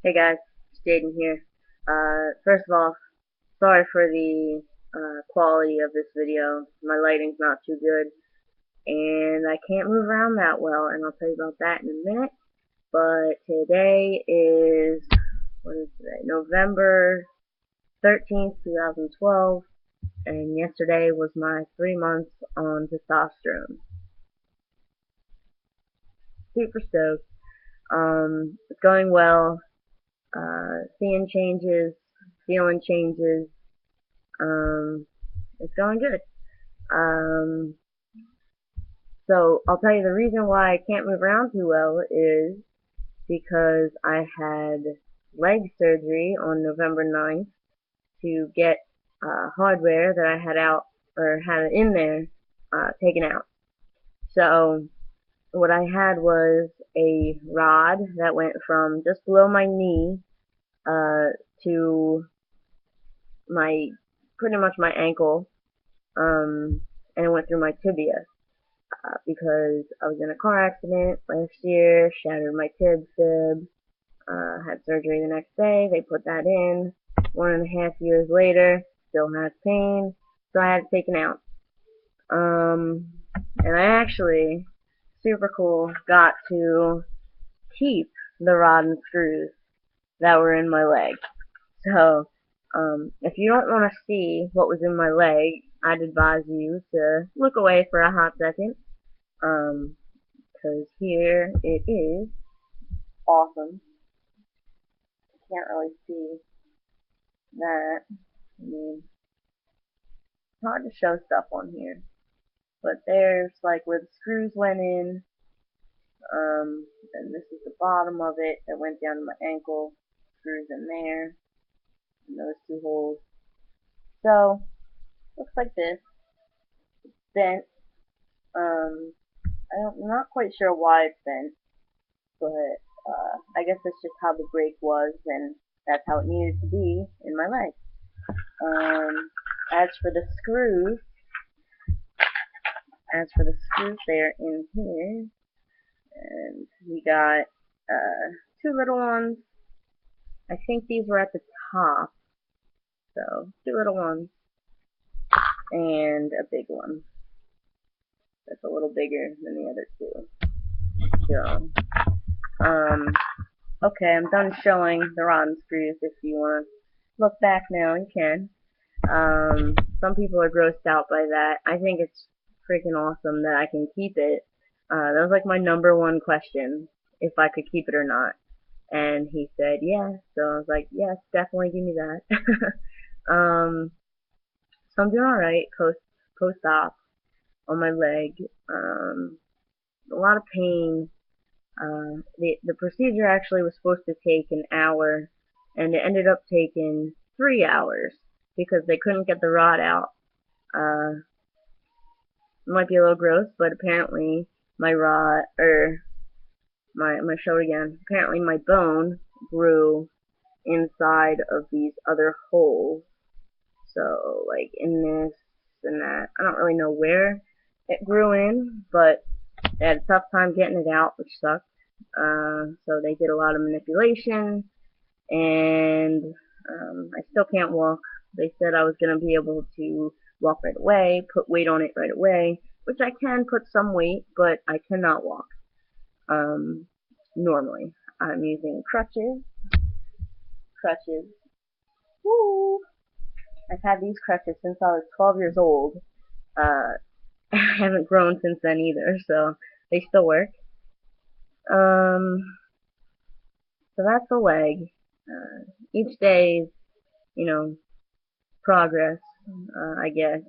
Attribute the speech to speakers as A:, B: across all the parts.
A: Hey guys, it's Jaden here. First of all, sorry for the quality of this video. My lighting's not too good, and I can't move around that well, and I'll tell you about that in a minute. But today is, what is today? November 13th, 2012, and yesterday was my 3 months on testosterone. Super stoked. It's going well. Seeing changes, feeling changes. It's going good. Um, so I'll tell you the reason why I can't move around too well is because I had leg surgery on November 9th to get hardware that I had out or had in there taken out. So what I had was a rod that went from just below my knee uh, to my pretty much my ankle, and it went through my tibia. Because I was in a car accident last year, shattered my fib, had surgery the next day, they put that in. 1.5 years later, still has pain, so I had it taken out. And I actually, super cool, got to keep the rod and screws that were in my leg. So, if you don't want to see what was in my leg, I'd advise you to look away for a hot second. Because here it is. Awesome. Can't really see that. I mean, it's hard to show stuff on here. But there's like where the screws went in. And this is the bottom of it that went down to my ankle. Screws in there. And those two holes. So, looks like this. It's bent. I'm not quite sure why it's bent. But I guess that's just how the break was, and that's how it needed to be in my leg. As for the screws, they're in here, and we got two little ones. I think these were at the top, so two little ones and a big one. That's a little bigger than the other two. Okay, I'm done showing the rod and screws. If you want to look back now, you can. Some people are grossed out by that. I think it's freaking awesome that I can keep it. That was like my number one question, if I could keep it or not. And he said, yeah. So I was like, yes, definitely give me that. um, so I'm doing alright post-op on my leg. A lot of pain. The procedure actually was supposed to take an hour, and it ended up taking 3 hours because they couldn't get the rod out. It might be a little gross, but apparently my rod, I'm gonna show it again. Apparently my bone grew inside of these other holes. So, like in this and that. I don't really know where it grew in, but they had a tough time getting it out, which sucked. So they did a lot of manipulation, and I still can't walk. They said I was going to be able to walk right away, put weight on it right away, which I can put some weight, but I cannot walk normally. I'm using crutches. Woo! I've had these crutches since I was 12 years old. I haven't grown since then either, so they still work. Um, so that's the leg. Each day is, you know, progress, I guess.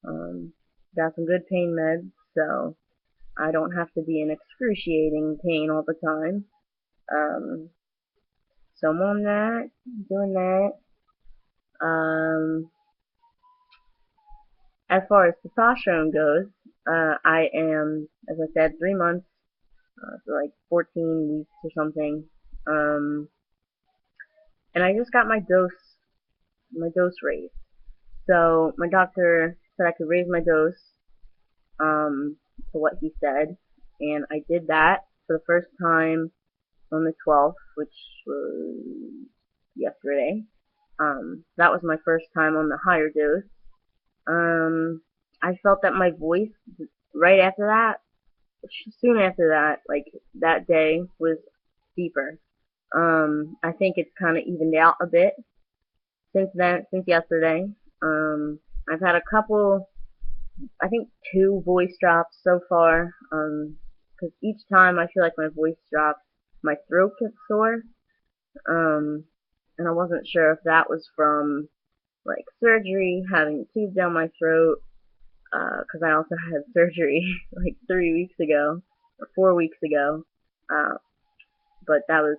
A: Got some good pain meds, so I don't have to be in excruciating pain all the time. So I'm on that, doing that. As far as testosterone goes, I am, as I said, 3 months, so like 14 weeks or something. And I just got my dose raised. So my doctor said I could raise my dose to what he said, and I did that for the first time on the 12th, which was yesterday. That was my first time on the higher dose. Um, I felt that my voice right after that, soon after that, like that day, was deeper. I think it's kind of evened out a bit since then, since yesterday. Um, I've had a couple, I think two voice drops so far. Because each time I feel like my voice drops, my throat gets sore. Um, and I wasn't sure if that was from like surgery, having a tube down my throat, because I also had surgery like 3 weeks ago or 4 weeks ago, uh, but that was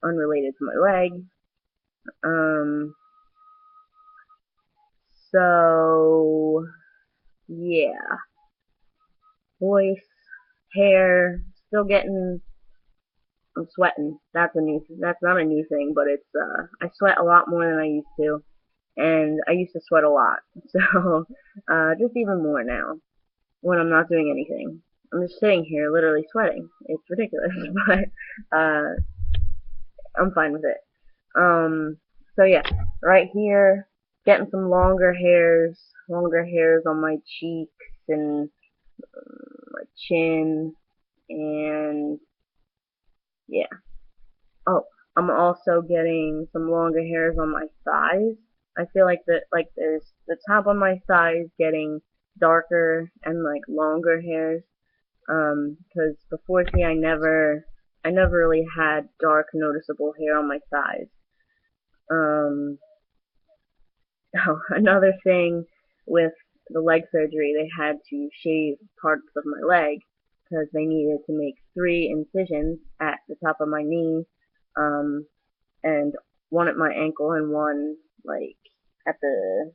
A: unrelated to my leg. Um, so yeah, voice, hair, still getting. I'm sweating. That's a new. That's not a new thing, but it's. I sweat a lot more than I used to, and I used to sweat a lot. So, just even more now when I'm not doing anything. I'm just sitting here, literally sweating. It's ridiculous, but I'm fine with it. Um, so yeah, right here, getting some longer hairs on my cheeks and my chin, and yeah. Oh, I'm also getting some longer hairs on my thighs. I feel like there's the top of my thighs getting darker and like longer hairs. 'Cause before, see, I never really had dark noticeable hair on my thighs. Um, oh, another thing with the leg surgery, they had to shave parts of my leg because they needed to make 3 incisions at the top of my knee, um, and one at my ankle and one like at the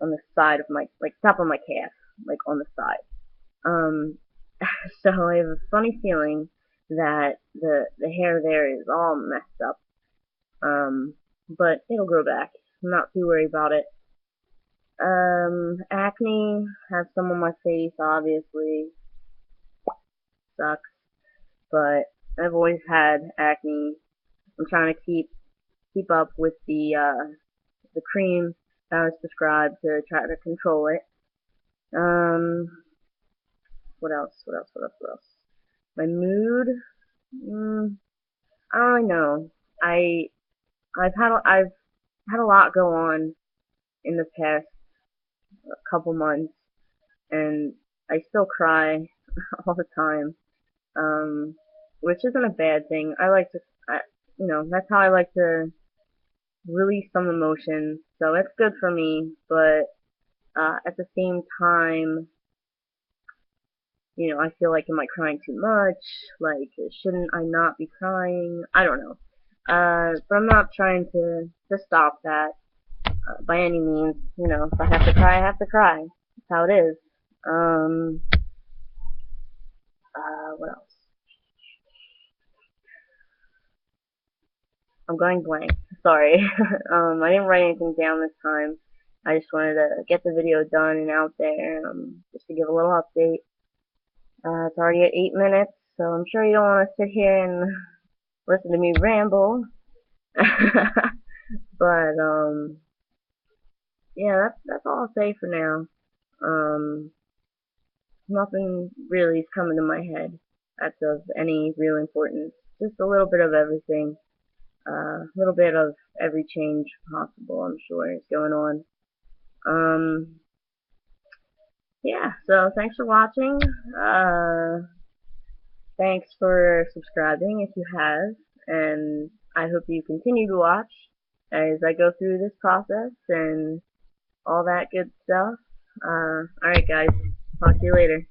A: on the side of my like top of my calf, like on the side. Um, so I have a funny feeling that the hair there is all messed up. But it'll grow back. I'm not too worried about it. Acne, have some on my face, obviously, sucks, but I've always had acne. I'm trying to keep up with the cream that was prescribed to try to control it. Um, what else? What else? What else? What else? My mood. Mm, I don't really know. I I've had a lot go on in the past couple months, and I still cry all the time. Which isn't a bad thing. I like to, that's how I like to release some emotions. So it's good for me, but at the same time, I feel like, am I crying too much? Like, shouldn't I not be crying? I don't know. But I'm not trying to stop that by any means. If I have to cry, I have to cry. That's how it is. Um, what else? I'm going blank. Sorry. I didn't write anything down this time. I just wanted to get the video done and out there, just to give a little update. It's already at 8 minutes, so I'm sure you don't want to sit here and listen to me ramble. But, yeah, that's all I'll say for now. Um, Nothing really is coming to my head that's of any real importance. Just a little bit of everything. A little bit of every change possible, I'm sure, is going on. Um, yeah, so thanks for watching. Thanks for subscribing if you have, and I hope you continue to watch as I go through this process and all that good stuff. Alright guys, talk to you later.